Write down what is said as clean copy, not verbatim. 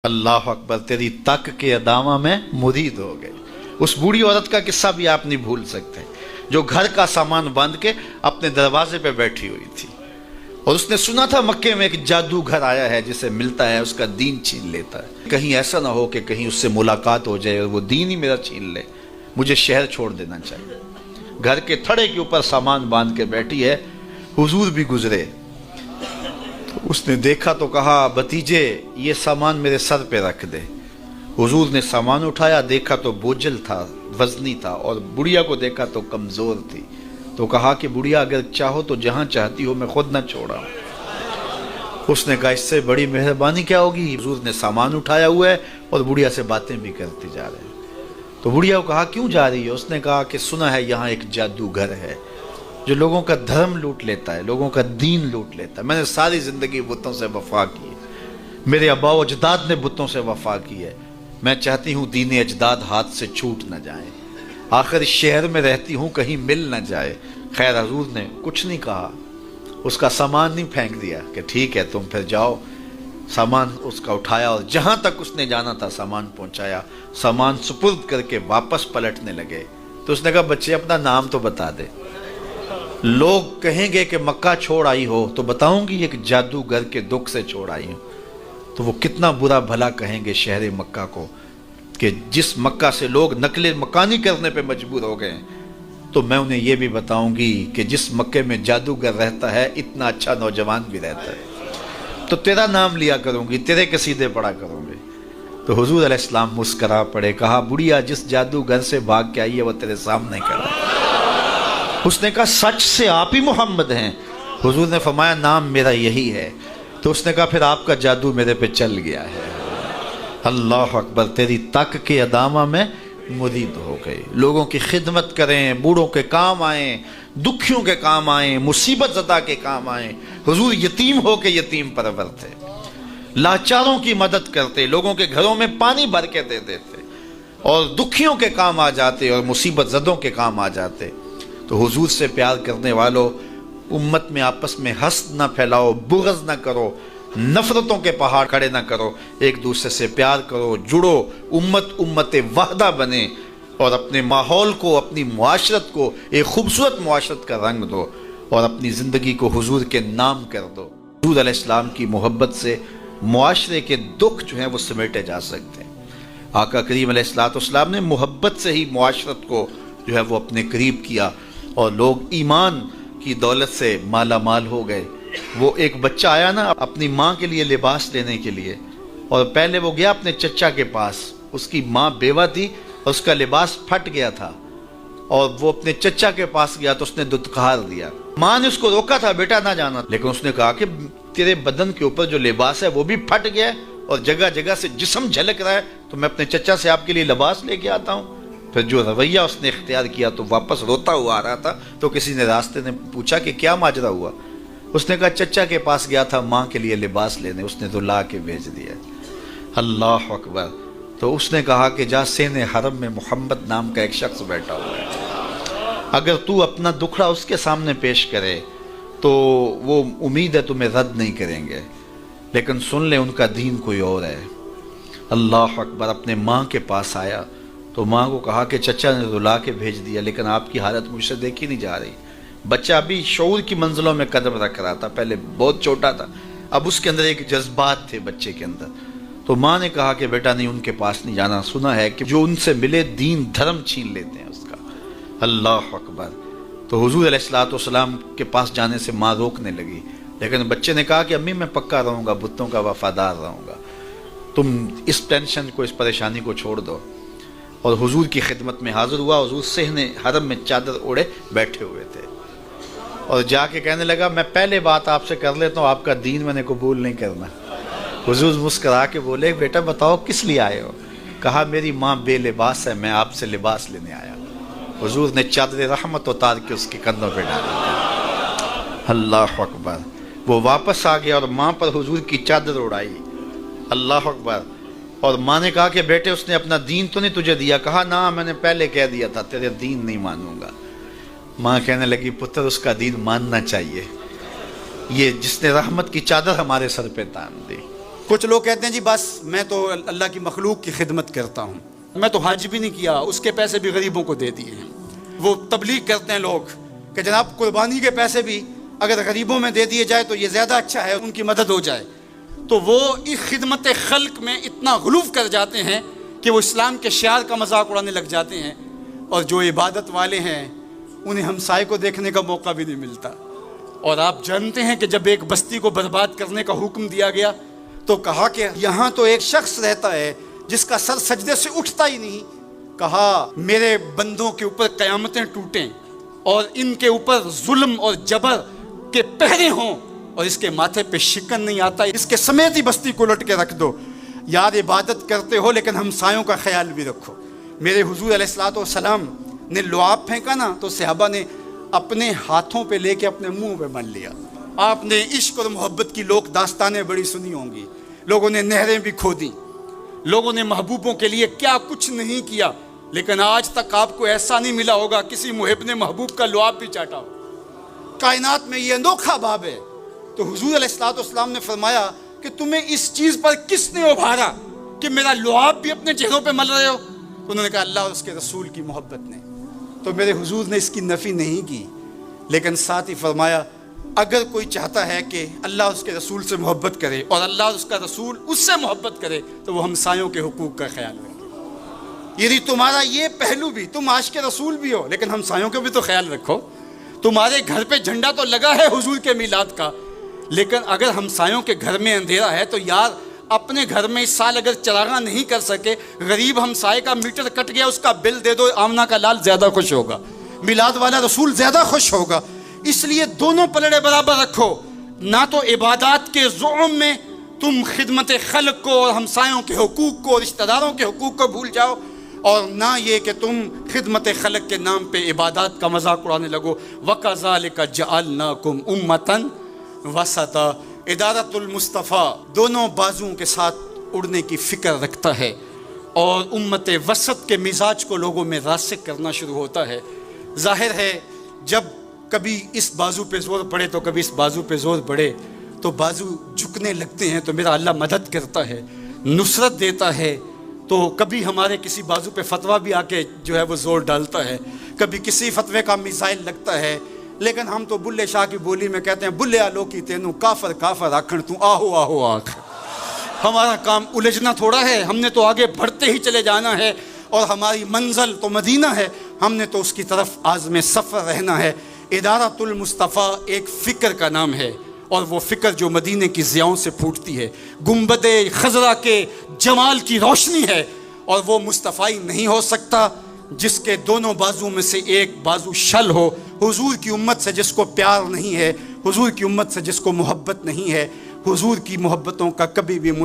اللہ اکبر، تیری تک کے ادامہ میں مرید ہو گئے۔ اس بوڑھی عورت کا قصہ بھی آپ نہیں بھول سکتے، جو گھر کا سامان باندھ کے اپنے دروازے پہ بیٹھی ہوئی تھی، اور اس نے سنا تھا مکے میں ایک جادوگر آیا ہے، جسے ملتا ہے اس کا دین چھین لیتا ہے۔ کہیں ایسا نہ ہو کہ کہیں اس سے ملاقات ہو جائے اور وہ دین ہی میرا چھین لے، مجھے شہر چھوڑ دینا چاہیے۔ گھر کے تھڑے کے اوپر سامان باندھ کے بیٹھی ہے، حضور بھی گزرے تو اس نے دیکھا تو کہا، بھتیجے یہ سامان میرے سر پہ رکھ دے۔ حضور نے سامان اٹھایا، دیکھا تو بوجھل تھا، وزنی تھا، اور بڑھیا کو دیکھا تو کمزور تھی، تو کہا کہ بڑھیا اگر چاہو تو جہاں چاہتی ہو میں خود نہ چھوڑا۔ اس نے کہا اس سے بڑی مہربانی کیا ہوگی۔ حضور نے سامان اٹھایا ہوا ہے اور بڑھیا سے باتیں بھی کرتے جا رہے ہیں۔ تو بڑھیا کو کہا کیوں جا رہی ہے؟ اس نے کہا کہ سنا ہے یہاں ایک جادوگر ہے جو لوگوں کا دھرم لوٹ لیتا ہے، لوگوں کا دین لوٹ لیتا ہے۔ میں نے ساری زندگی بتوں سے وفا کی ہے، میرے آباء و اجداد نے بتوں سے وفا کی ہے، میں چاہتی ہوں دین اجداد ہاتھ سے چھوٹ نہ جائیں، آخر اس شہر میں رہتی ہوں کہیں مل نہ جائے۔ خیر حضور نے کچھ نہیں کہا، اس کا سامان نہیں پھینک دیا کہ ٹھیک ہے تم پھر جاؤ۔ سامان اس کا اٹھایا اور جہاں تک اس نے جانا تھا سامان پہنچایا، سامان سپرد کر کے واپس پلٹنے لگے تو اس نے کہا بچے اپنا نام تو بتا دے، لوگ کہیں گے کہ مکہ چھوڑ آئی ہو تو بتاؤں گی ایک جادوگر کے دکھ سے چھوڑ آئی ہوں، تو وہ کتنا برا بھلا کہیں گے شہر مکہ کو کہ جس مکہ سے لوگ نقل مکانی کرنے پہ مجبور ہو گئے، تو میں انہیں یہ بھی بتاؤں گی کہ جس مکے میں جادوگر رہتا ہے اتنا اچھا نوجوان بھی رہتا ہے، تو تیرا نام لیا کروں گی، تیرے قصیدے پڑھا کروں گی۔ تو حضور علیہ السلام مسکرا پڑے، کہا بڑھیا جس جادوگر سے بھاگ کے آئی ہے وہ تیرے سامنے کھڑا ہے۔ اس نے کہا سچ سے آپ ہی محمد ہیں؟ حضور نے فرمایا نام میرا یہی ہے۔ تو اس نے کہا پھر آپ کا جادو میرے پہ چل گیا ہے۔ اللہ اکبر، تیری تک کے ادامہ میں مرید ہو گئے۔ لوگوں کی خدمت کریں، بوڑھوں کے کام آئیں، دکھیوں کے کام آئیں، مصیبت زدہ کے کام آئیں۔ حضور یتیم ہو کے یتیم پرور تھے، لاچاروں کی مدد کرتے، لوگوں کے گھروں میں پانی بھر کے دے دیتے، اور دکھیوں کے کام آ جاتے اور مصیبت زدوں کے کام آ جاتے۔ تو حضور سے پیار کرنے والوں، امت میں آپس میں حسد نہ پھیلاؤ، بغض نہ کرو، نفرتوں کے پہاڑ کھڑے نہ کرو، ایک دوسرے سے پیار کرو، جڑو، امت وحدہ بنے، اور اپنے ماحول کو، اپنی معاشرت کو ایک خوبصورت معاشرت کا رنگ دو، اور اپنی زندگی کو حضور کے نام کر دو۔ حضور علیہ السلام کی محبت سے معاشرے کے دکھ جو ہیں وہ سمیٹے جا سکتے ہیں۔ آقا کریم علیہ السلام نے محبت سے ہی معاشرت کو جو ہے وہ اپنے قریب کیا، اور لوگ ایمان کی دولت سے مالا مال ہو گئے۔ وہ ایک بچہ آیا نا اپنی ماں کے لیے لباس لینے کے لیے، اور پہلے وہ گیا اپنے چچا کے پاس، اس کی ماں بیوہ تھی اور اس کا لباس پھٹ گیا تھا، اور وہ اپنے چچا کے پاس گیا تو اس نے دتکار دیا۔ ماں نے اس کو روکا تھا بیٹا نہ جانا، لیکن اس نے کہا کہ تیرے بدن کے اوپر جو لباس ہے وہ بھی پھٹ گیا ہے اور جگہ جگہ سے جسم جھلک رہا ہے، تو میں اپنے چچا سے آپ کے لیے لباس لے کے آتا ہوں۔ پھر جو رویہ اس نے اختیار کیا تو واپس روتا ہوا آ رہا تھا، تو کسی نے راستے نے پوچھا کہ کیا ماجرا ہوا؟ اس نے کہا چچا کے پاس گیا تھا ماں کے لیے لباس لینے، اس نے تو لا کے بھیج دیا۔ اللہ اکبر۔ تو اس نے کہا کہ جا سین حرم میں محمد نام کا ایک شخص بیٹھا ہوا ہے، اگر تو اپنا دکھڑا اس کے سامنے پیش کرے تو وہ امید ہے تمہیں رد نہیں کریں گے، لیکن سن لے ان کا دین کوئی اور ہے۔ اللہ اکبر۔ اپنے ماں کے پاس آیا تو ماں کو کہا کہ چچا نے رلا کے بھیج دیا، لیکن آپ کی حالت مجھ سے دیکھی نہیں جا رہی۔ بچہ ابھی شعور کی منزلوں میں قدم رکھ رہا تھا، پہلے بہت چھوٹا تھا، اب اس کے اندر ایک جذبات تھے بچے کے اندر۔ تو ماں نے کہا کہ بیٹا نہیں ان کے پاس نہیں جانا، سنا ہے کہ جو ان سے ملے دین دھرم چھین لیتے ہیں اس کا۔ اللہ اکبر۔ تو حضور علیہ السلام کے پاس جانے سے ماں روکنے لگی، لیکن بچے نے کہا کہ امی میں پکا رہوں گا، بتوں کا وفادار رہوں گا، تم اس ٹینشن کو، اس پریشانی کو چھوڑ دو۔ اور حضور کی خدمت میں حاضر ہوا۔ حضور صحن حرم میں چادر اوڑے بیٹھے ہوئے تھے، اور جا کے کہنے لگا میں پہلے بات آپ سے کر لیتا ہوں، آپ کا دین میں نے قبول نہیں کرنا۔ حضور مسکرا کے بولے بیٹا بتاؤ کس لیے آئے ہو؟ کہا میری ماں بے لباس ہے، میں آپ سے لباس لینے آیا۔ حضور نے چادر رحمت اتار کے اس کے کندھوں پہ ڈالا۔ اللہ اکبر۔ وہ واپس آ گیا اور ماں پر حضور کی چادر اڑائی۔ اللہ اکبر۔ اور ماں نے کہا کہ بیٹے اس نے اپنا دین تو نہیں تجھے دیا؟ کہا نہ میں نے پہلے کہہ دیا تھا تیرے دین نہیں مانوں گا۔ ماں کہنے لگی پتر اس کا دین ماننا چاہیے، یہ جس نے رحمت کی چادر ہمارے سر پہ تان دی۔ کچھ لوگ کہتے ہیں جی بس میں تو اللہ کی مخلوق کی خدمت کرتا ہوں، میں تو حج بھی نہیں کیا، اس کے پیسے بھی غریبوں کو دے دیے ہیں۔ وہ تبلیغ کرتے ہیں لوگ کہ جناب قربانی کے پیسے بھی اگر غریبوں میں دے دیے جائے تو یہ زیادہ اچھا ہے، ان کی مدد ہو جائے۔ تو وہ اس خدمت خلق میں اتنا غلو کر جاتے ہیں کہ وہ اسلام کے شعار کا مذاق اڑانے لگ جاتے ہیں، اور جو عبادت والے ہیں انہیں ہمسائے کو دیکھنے کا موقع بھی نہیں ملتا۔ اور آپ جانتے ہیں کہ جب ایک بستی کو برباد کرنے کا حکم دیا گیا تو کہا کہ یہاں تو ایک شخص رہتا ہے جس کا سر سجدے سے اٹھتا ہی نہیں، کہا میرے بندوں کے اوپر قیامتیں ٹوٹیں اور ان کے اوپر ظلم اور جبر کے پہرے ہوں اور اس کے ماتھے پہ شکن نہیں آتا، اس کے سمیت ہی بستی کو لٹ کے رکھ دو۔ یار عبادت کرتے ہو لیکن ہمسایوں کا خیال بھی رکھو۔ میرے حضور علیہ الصلوۃ والسلام نے لعاب پھینکا نا تو صحابہ نے اپنے ہاتھوں پہ لے کے اپنے منہ پہ مل لیا۔ آپ نے عشق اور محبت کی لوک داستانیں بڑی سنی ہوں گی، لوگوں نے نہریں بھی کھودی، لوگوں نے محبوبوں کے لیے کیا کچھ نہیں کیا، لیکن آج تک آپ کو ایسا نہیں ملا ہوگا کسی محب نے محبوب کا لعاب بھی چاٹا ہو۔ کائنات میں یہ انوکھا باب ہے۔ تو حضور علیہ الصلوۃ والسلام نے فرمایا کہ تمہیں اس چیز پر کس نے ابھارا کہ میرا لعاب بھی اپنے چہروں پہ مل رہے ہو؟ انہوں نے کہا اللہ اور اس کے رسول کی محبت نے۔ تو میرے حضور نے اس کی نفی نہیں کی، لیکن ساتھ ہی فرمایا اگر کوئی چاہتا ہے کہ اللہ اس کے رسول سے محبت کرے اور اللہ اس کا رسول اس سے محبت کرے تو وہ ہمسایوں کے حقوق کا خیال رکھے۔ یعنی تمہارا یہ پہلو بھی، تم عاشق رسول بھی ہو لیکن ہمسایوں کا بھی تو خیال رکھو۔ تمہارے گھر پہ جھنڈا تو لگا ہے حضور کے میلاد کا، لیکن اگر ہمسایوں کے گھر میں اندھیرا ہے تو یار اپنے گھر میں اس سال اگر چراغاں نہیں کر سکے، غریب ہمسائے کا میٹر کٹ گیا اس کا بل دے دو، آمنہ کا لال زیادہ خوش ہوگا، میلاد والا رسول زیادہ خوش ہوگا۔ اس لیے دونوں پلڑے برابر رکھو، نہ تو عبادات کے زعم میں تم خدمت خلق کو اور ہمسایوں کے حقوق کو، رشتہ داروں کے حقوق کو بھول جاؤ، اور نہ یہ کہ تم خدمت خلق کے نام پہ عبادات کا مذاق اڑانے لگو۔ وَكَذَلِكَ جَعَلْنَاكُمْ أُمَّةً وَسَطًا۔ ادارت المصطفیٰ دونوں بازوؤں کے ساتھ اڑنے کی فکر رکھتا ہے، اور امت وسط کے مزاج کو لوگوں میں راسخ کرنا شروع ہوتا ہے۔ ظاہر ہے جب کبھی اس بازو پہ زور پڑے تو کبھی اس بازو پہ زور پڑے تو بازو جھکنے لگتے ہیں، تو میرا اللہ مدد کرتا ہے، نصرت دیتا ہے۔ تو کبھی ہمارے کسی بازو پہ فتویٰ بھی آ کے جو ہے وہ زور ڈالتا ہے، کبھی کسی فتوے کا میزائل لگتا ہے، لیکن ہم تو بلے شاہ کی بولی میں کہتے ہیں بلے آلو کی تینوں کافر کافر آکھن تو آہو آہو آکھ۔ ہمارا کام الجھنا تھوڑا ہے، ہم نے تو آگے بڑھتے ہی چلے جانا ہے، اور ہماری منزل تو مدینہ ہے، ہم نے تو اس کی طرف عازم سفر رہنا ہے۔ ادارت المصطفیٰ ایک فکر کا نام ہے، اور وہ فکر جو مدینے کی ضیاؤں سے پھوٹتی ہے، گنبد خضرا کے جمال کی روشنی ہے، اور وہ مصطفی نہیں ہو سکتا جس کے دونوں بازو میں سے ایک بازو شل ہو۔ حضور کی امت سے جس کو پیار نہیں ہے، حضور کی امت سے جس کو محبت نہیں ہے، حضور کی محبتوں کا کبھی بھی